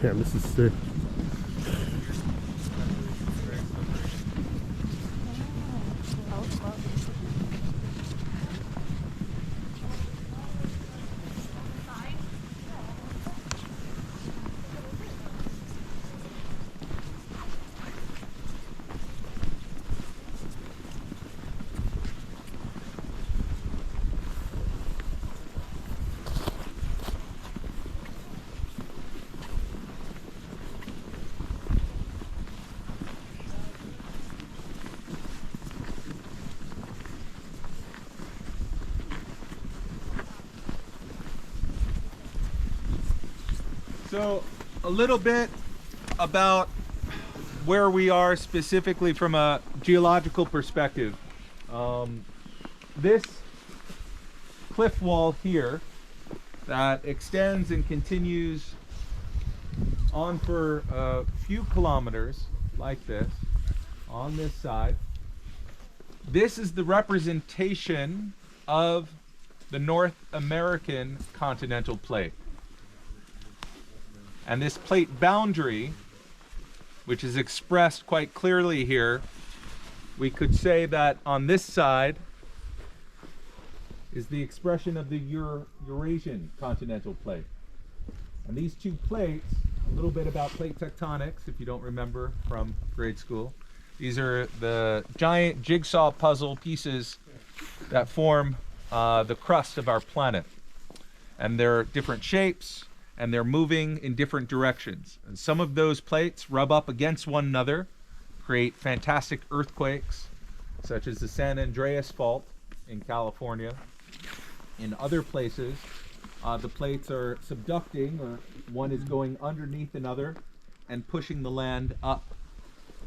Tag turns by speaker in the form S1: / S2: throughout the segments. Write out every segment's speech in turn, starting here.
S1: Yeah, this is sick.
S2: So a little bit about where we are specifically from a geological perspective. This cliff wall here that extends and continues on for a few kilometers like this on this side. This is the representation of the North American continental plate. And this plate boundary, which is expressed quite clearly here, we could say that on this side is the expression of the Eurasian continental plate. And these two plates, a little bit about plate tectonics, if you don't remember from grade school. These are the giant jigsaw puzzle pieces that form the crust of our planet. And they're different shapes, and they're moving in different directions. And some of those plates rub up against one another, create fantastic earthquakes, such as the San Andreas Fault in California. In other places, the plates are subducting, or one is going underneath another and pushing the land up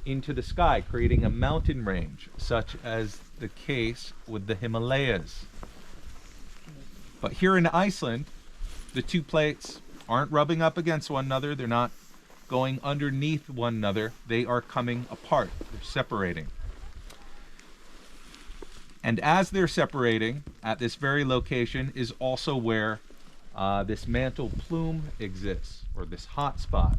S2: into the sky, creating a mountain range, such as the case with the Himalayas. But here in Iceland, the two plates aren't rubbing up against one another. They're not going underneath one another. They are coming apart. They're separating. And as they're separating, at this very location is also where this mantle plume exists, or this hot spot,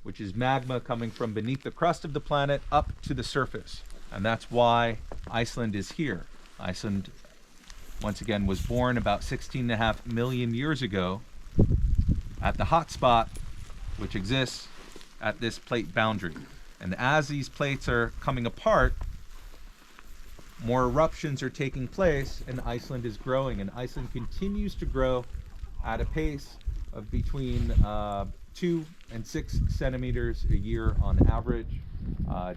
S2: which is magma coming from beneath the crust of the planet up to the surface. And that's why Iceland is here. Iceland, once again, was born about 16.5 million years ago at the hot spot, which exists at this plate boundary. And as these plates are coming apart, more eruptions are taking place, and Iceland is growing. And Iceland continues to grow at a pace of between 2 and 6 centimeters a year on average,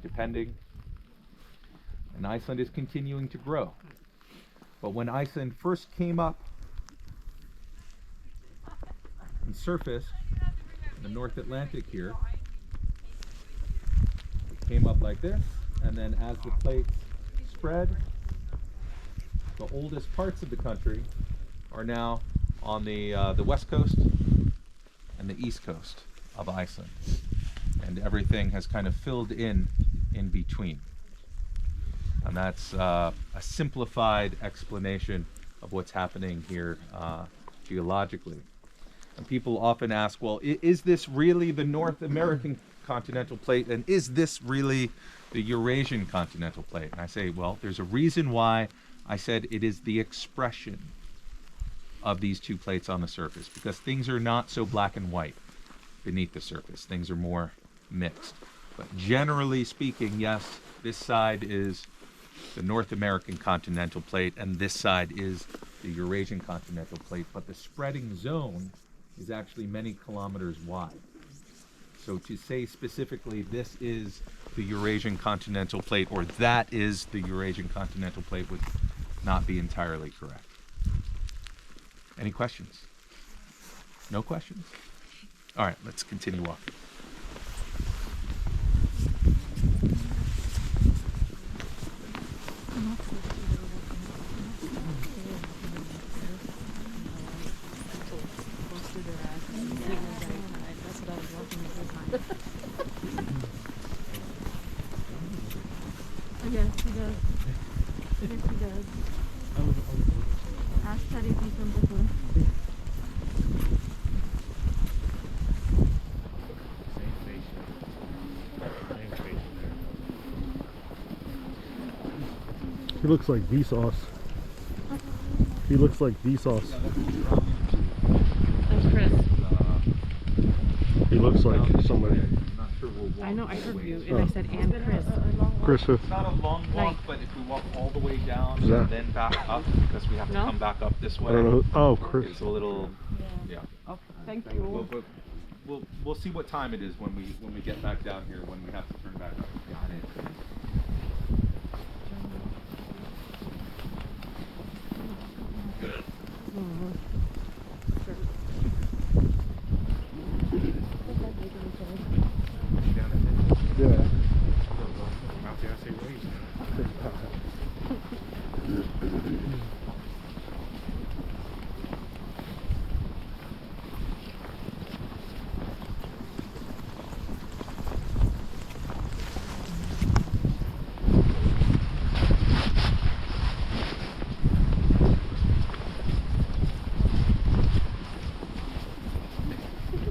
S2: depending. And Iceland is continuing to grow. But when Iceland first came up and surfaced in the North Atlantic here, it came up like this, and then as the plates spread, the oldest parts of the country are now on the west coast and the east coast of Iceland, and everything has kind of filled in between. And that's a simplified explanation of what's happening here geologically. And people often ask, well, is this really the North American continental plate, and is this really the Eurasian continental plate? And I say, well, there's a reason why I said it is the expression of these two plates on the surface, because things are not so black and white beneath the surface. Things are more mixed. But generally speaking, yes, this side is the North American continental plate, and this side is the Eurasian continental plate, but the spreading zone is actually many kilometers wide. So to say specifically this is the Eurasian continental plate, or that is the Eurasian continental plate, would not be entirely correct. Any questions? No questions? All right, let's continue walking.
S3: Yes, he does. Yes, he does. Ask Teddy if he's from Brooklyn.
S1: looks like Vsauce. He looks like Vsauce.
S3: That's Chris.
S1: He looks like somebody.
S3: I know, I heard you, and I said, and Chris.
S1: Chris,
S2: It's not a long walk, but if we walk all the way down
S1: that-
S2: and then back up, because we have to
S3: No?
S2: come back up this
S1: I
S2: way,
S1: don't know. Oh, Chris.
S2: it's a little, yeah.
S3: Okay, thank you.
S2: We'll see what time it is when we get back down here, when we have to turn back up. Got it.
S1: Yeah.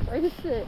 S3: Where to sit?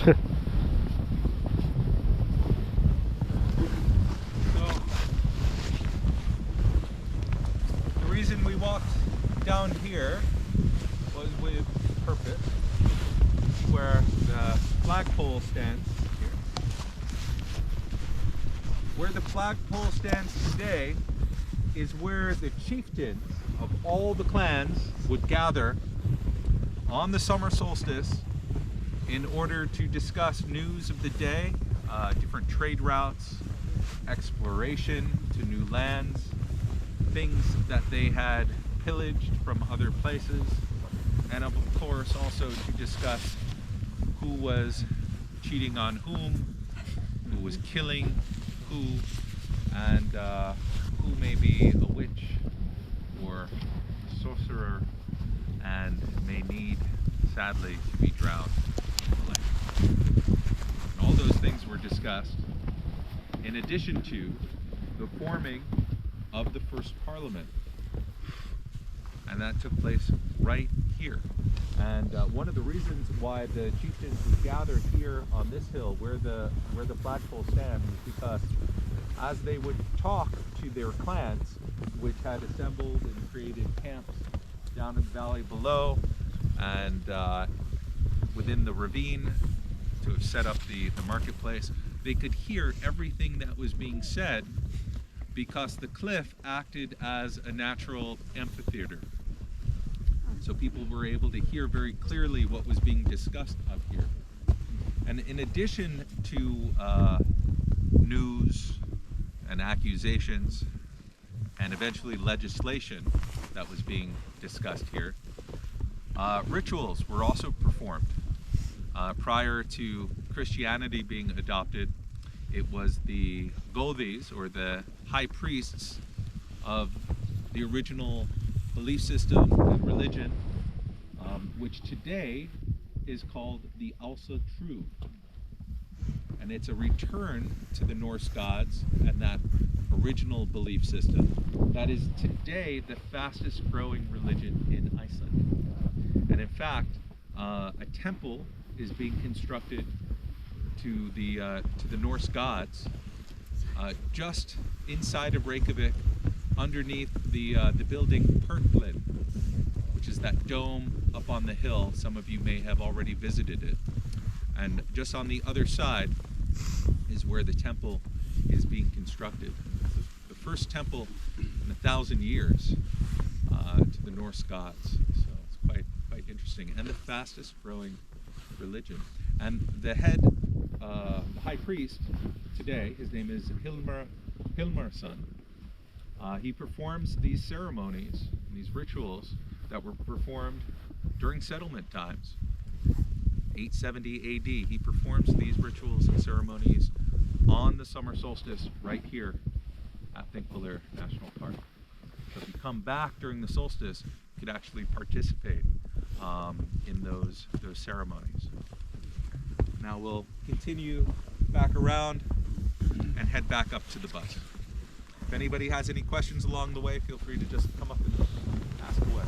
S2: The reason we walked down here was with purpose. Where the flagpole stands here. Where the flagpole stands today is where the chieftains of all the clans would gather on the summer solstice in order to discuss news of the day, different trade routes, exploration to new lands, things that they had pillaged from other places, and of course also to discuss who was cheating on whom, who was killing who, and who may be a witch or sorcerer and may need, sadly, to be drowned. And all those things were discussed, in addition to the forming of the first parliament. And that took place right here. And one of the reasons why the chieftains would gather here on this hill where the flagpole stands is because as they would talk to their clans, which had assembled and created camps down in the valley below and within the ravine to have set up the marketplace, they could hear everything that was being said because the cliff acted as a natural amphitheater. So people were able to hear very clearly what was being discussed up here. And in addition to news and accusations and eventually legislation that was being discussed here, rituals were also performed. Prior to Christianity being adopted, it was the Godis, or the high priests of the original belief system and religion, which today is called the Alsa True. And it's a return to the Norse gods and that original belief system that is today the fastest growing religion in Iceland. And in fact, a temple is being constructed to the Norse gods just inside of Reykjavik, underneath the building Perklin, which is that dome up on the hill. Some of you may have already visited it. And just on the other side is where the temple is being constructed. The first temple in 1,000 years to the Norse gods. So it's quite interesting, and the fastest growing religion. And the head, the high priest today, his name is Hilmarsson. He performs these ceremonies, these rituals that were performed during settlement times. 870 AD, he performs these rituals and ceremonies on the summer solstice right here at Þingvellir National Park. So if you come back during the solstice, you could actually participate in those ceremonies. Now we'll continue back around and head back up to the bus. If anybody has any questions along the way, feel free to just come up and ask away.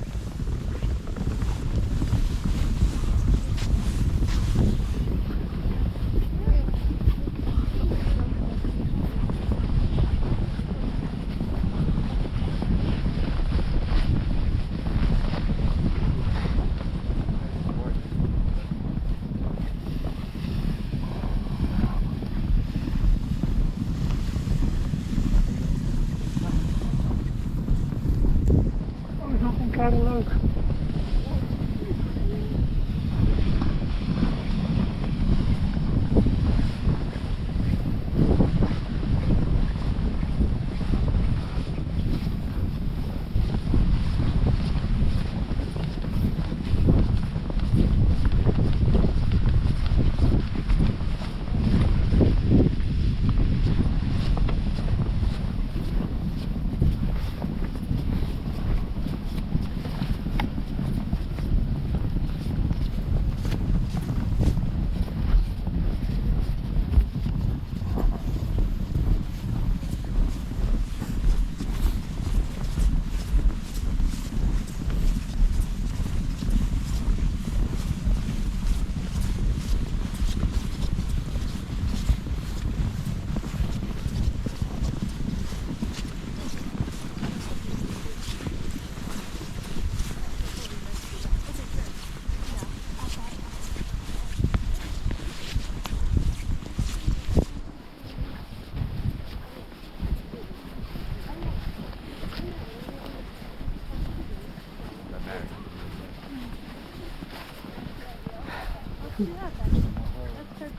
S4: do that then. That's perfect.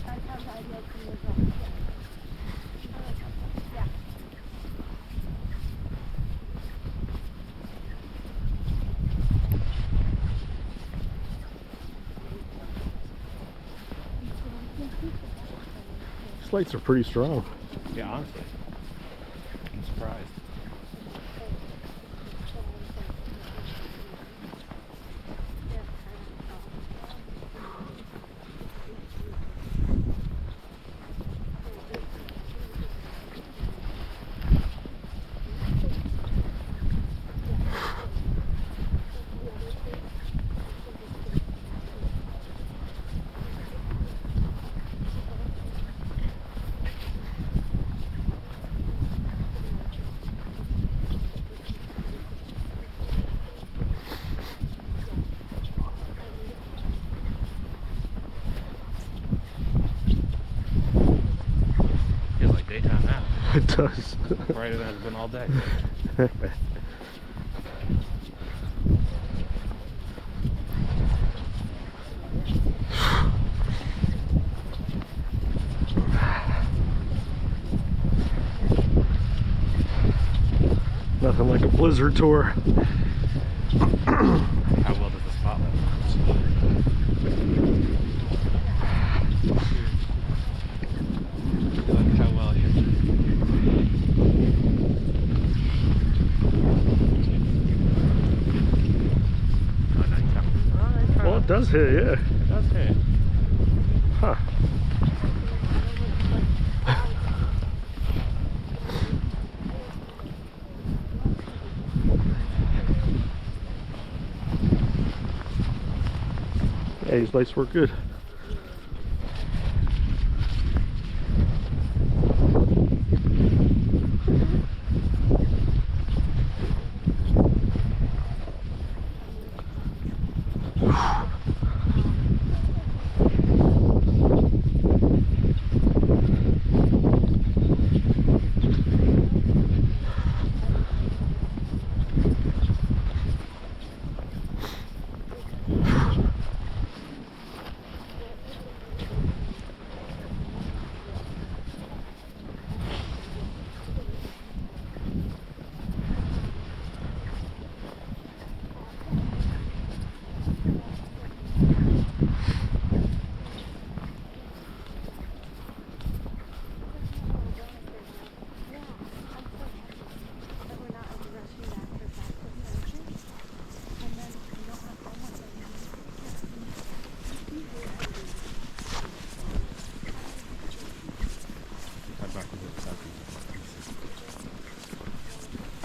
S4: That sounds ideal to me as well. Yeah.
S1: These lights are pretty strong.
S2: Yeah, honestly. I'm surprised. Feels like daytime now.
S1: It does.
S2: Brighter than it's been all day.
S1: Nothing like a blizzard tour.
S2: How well does the spotlight look? How well it hits. Oh, no, you can't.
S1: Well, it does hit, yeah.
S2: It does hit.
S1: Huh. Yeah, these lights work good.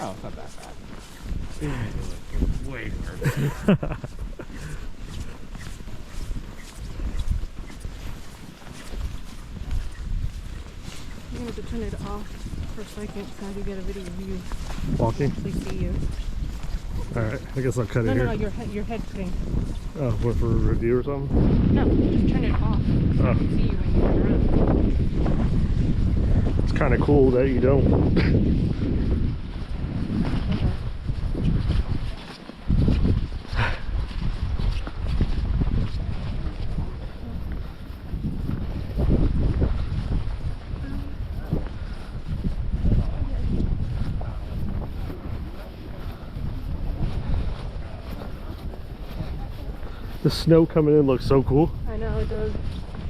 S2: Oh, it's not that bad. It's way worse.
S3: I'm going to turn it off for a second so I can get a video of you.
S1: Walking?
S3: Actually see you.
S1: Alright, I guess I'll cut
S3: No,
S1: it
S3: no,
S1: here.
S3: no, your head thing.
S1: Oh, what, for a review or something?
S3: No, just turn it off. So I
S1: Oh.
S3: can see you when you turn around.
S1: It's kind of cool that you don't. The snow coming in looks so cool
S3: I know it does.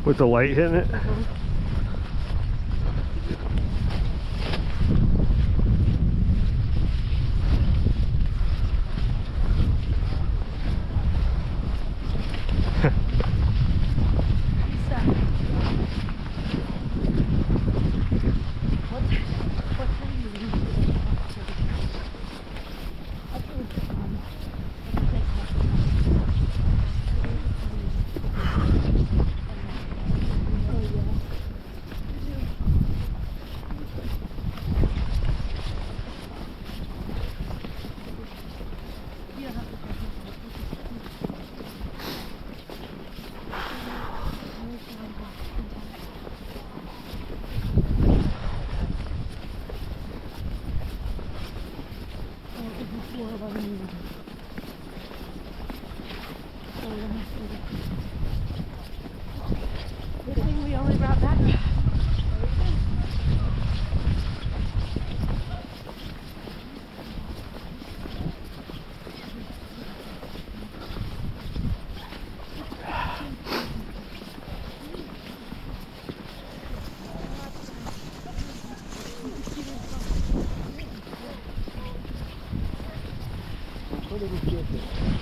S1: with the light hitting it.
S4: little jiffy.